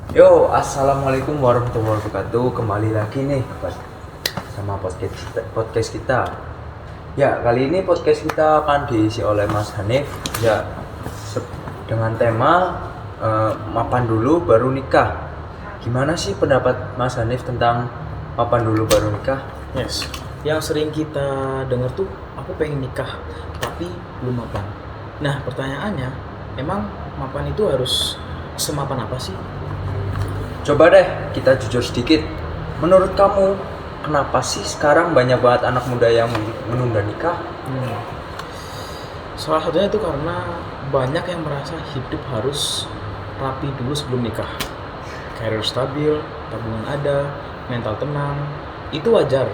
Yo, assalamualaikum warahmatullahi wabarakatuh. Kembali lagi nih sama podcast kita. Ya, kali ini podcast kita akan diisi oleh Mas Hanif. Ya, dengan tema mapan dulu baru nikah. Gimana sih pendapat Mas Hanif tentang mapan dulu baru nikah? Yes, yang sering kita dengar tuh aku pengen nikah tapi belum mapan. Nah pertanyaannya, emang mapan itu harus semapan apa sih? Coba deh kita jujur sedikit. Menurut kamu, kenapa sih sekarang banyak banget anak muda yang menunda nikah? Salah satunya itu karena banyak yang merasa hidup harus rapi dulu sebelum nikah. Karir stabil, tabungan ada, mental tenang, itu wajar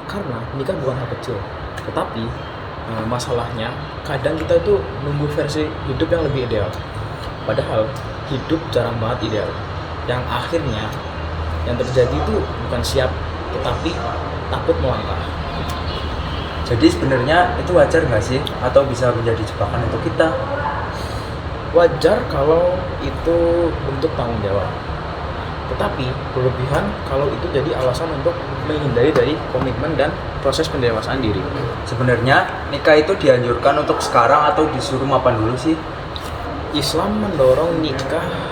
karena nikah bukan hal kecil. Tetapi masalahnya kadang kita itu nunggu versi hidup yang lebih ideal. Padahal hidup jarang banget ideal. Yang akhirnya yang terjadi itu bukan siap, tetapi takut melangkah. Jadi sebenarnya itu wajar nggak sih? Atau bisa menjadi jebakan untuk kita? Wajar kalau itu bentuk tanggung jawab. Tetapi berlebihan kalau itu jadi alasan untuk menghindari dari komitmen dan proses pendewasaan diri. Sebenarnya nikah itu dianjurkan untuk sekarang atau disuruh mapan dulu sih? Islam mendorong nikah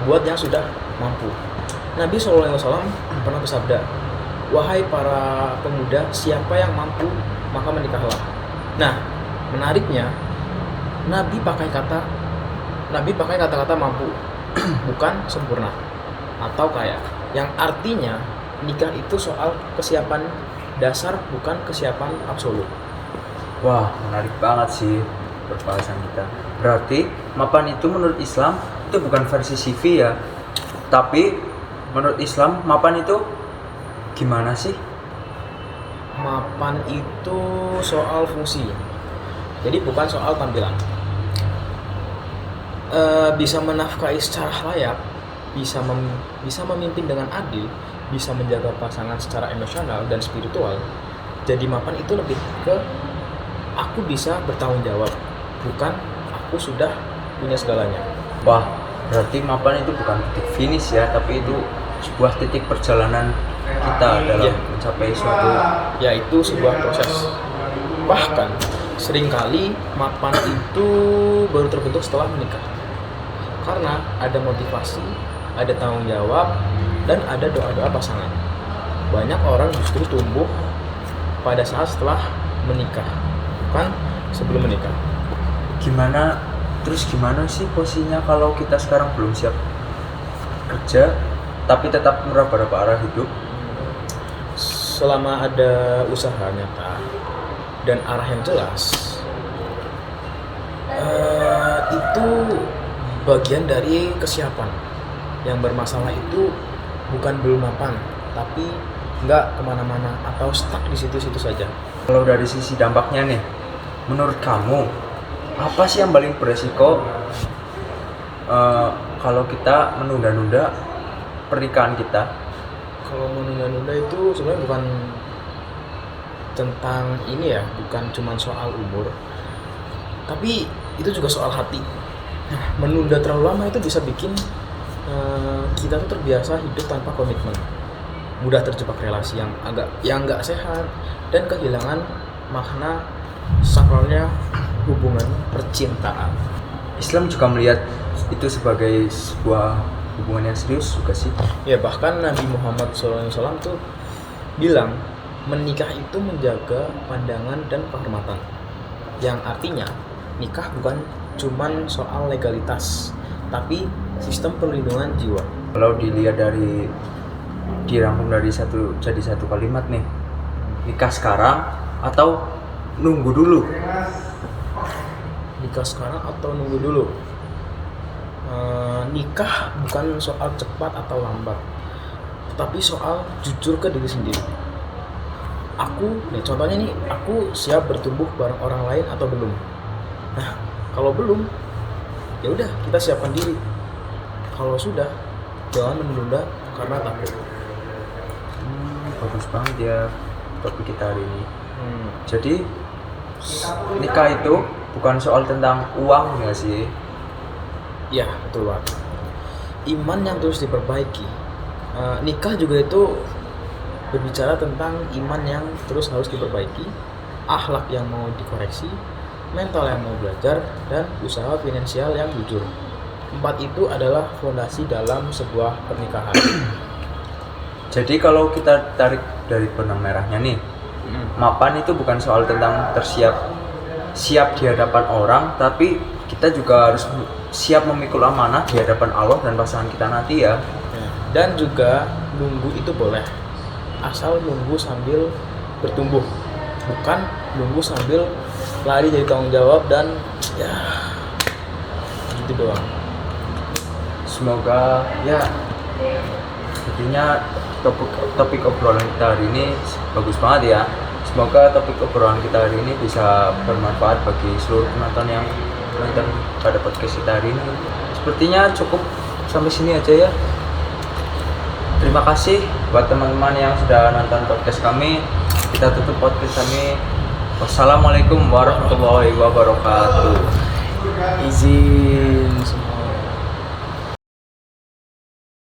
buat yang sudah mampu. Nabi SAW pernah bersabda, "Wahai para pemuda, siapa yang mampu maka menikahlah." Nah, menariknya Nabi pakai kata-kata mampu, bukan sempurna atau kaya. Yang artinya nikah itu soal kesiapan dasar bukan kesiapan absolut. Wah, menarik banget sih perbahasan kita. Berarti mapan itu menurut Islam itu bukan versi CV ya. Tapi menurut Islam mapan itu gimana sih? Mapan itu soal fungsi, jadi bukan soal tampilan. Bisa menafkahi secara layak, bisa memimpin dengan adil, bisa menjaga pasangan secara emosional dan spiritual. Jadi mapan itu lebih ke aku bisa bertanggung jawab, bukan aku sudah punya segalanya. Wah, berarti mapan itu bukan titik finish ya, tapi itu sebuah titik perjalanan kita dalam Ya. mencapai suatu. Yaitu sebuah proses. Bahkan seringkali mapan itu baru terbentuk setelah menikah. Karena ada motivasi, ada tanggung jawab, dan ada doa-doa pasangan. Banyak orang justru tumbuh pada saat setelah menikah, bukan sebelum menikah. Gimana sih posisinya kalau kita sekarang belum siap kerja tapi tetap meraba-raba arah hidup? Selama ada usaha nyata dan arah yang jelas, itu bagian dari kesiapan. Yang bermasalah itu bukan belum mapan, tapi nggak kemana-mana atau stuck di situ-situ saja. Kalau dari sisi dampaknya nih, menurut kamu apa sih yang paling beresiko kalau kita menunda-nunda pernikahan kita? Kalau menunda-nunda itu sebenarnya bukan tentang ini ya, bukan cuma soal umur, tapi itu juga soal hati. Nah, menunda terlalu lama itu bisa bikin kita tuh terbiasa hidup tanpa komitmen, mudah terjebak relasi yang nggak sehat dan kehilangan makna sakralnya hubungan percintaan. Islam juga melihat itu sebagai sebuah hubungan yang serius juga sih. Ya bahkan Nabi Muhammad SAW tuh bilang menikah itu menjaga pandangan dan kehormatan, yang artinya nikah bukan cuman soal legalitas, tapi sistem perlindungan jiwa. Kalau dilihat dari dirangkum dari satu kalimat nih, nikah sekarang atau nunggu dulu? Nikah sekarang atau nunggu dulu? Nikah bukan soal cepat atau lambat, tetapi soal jujur ke diri sendiri. Contohnya nih, aku siap bertumbuh bareng orang lain atau belum? Nah, kalau belum, ya udah kita siapkan diri. Kalau sudah, jangan menunda karena takut. Bagus banget ya topik kita hari ini. Jadi nikah itu bukan soal tentang uang ya sih? Ya, betul banget. iman yang terus diperbaiki. Nikah juga itu berbicara tentang iman yang terus harus diperbaiki, akhlak yang mau dikoreksi, mental yang mau belajar, dan usaha finansial yang jujur. 4 itu adalah fondasi dalam sebuah pernikahan. Jadi kalau kita tarik dari benang merahnya nih, mapan itu bukan soal tentang siap di hadapan orang, tapi kita juga harus siap memikul amanah di hadapan Allah dan pasangan kita nanti ya. Dan juga nunggu itu boleh, asal nunggu sambil bertumbuh, bukan nunggu sambil lari dari tanggung jawab dan ya gitu doang. Semoga ya intinya topik obrolan kita hari ini bagus banget ya. Semoga topik obrolan kita hari ini bisa bermanfaat bagi seluruh penonton yang nonton pada podcast kita hari ini. Sepertinya cukup sampai sini aja ya. Terima kasih buat teman-teman yang sudah nonton podcast kami. Kita tutup podcast kami. Wassalamualaikum warahmatullahi wabarakatuh. Izin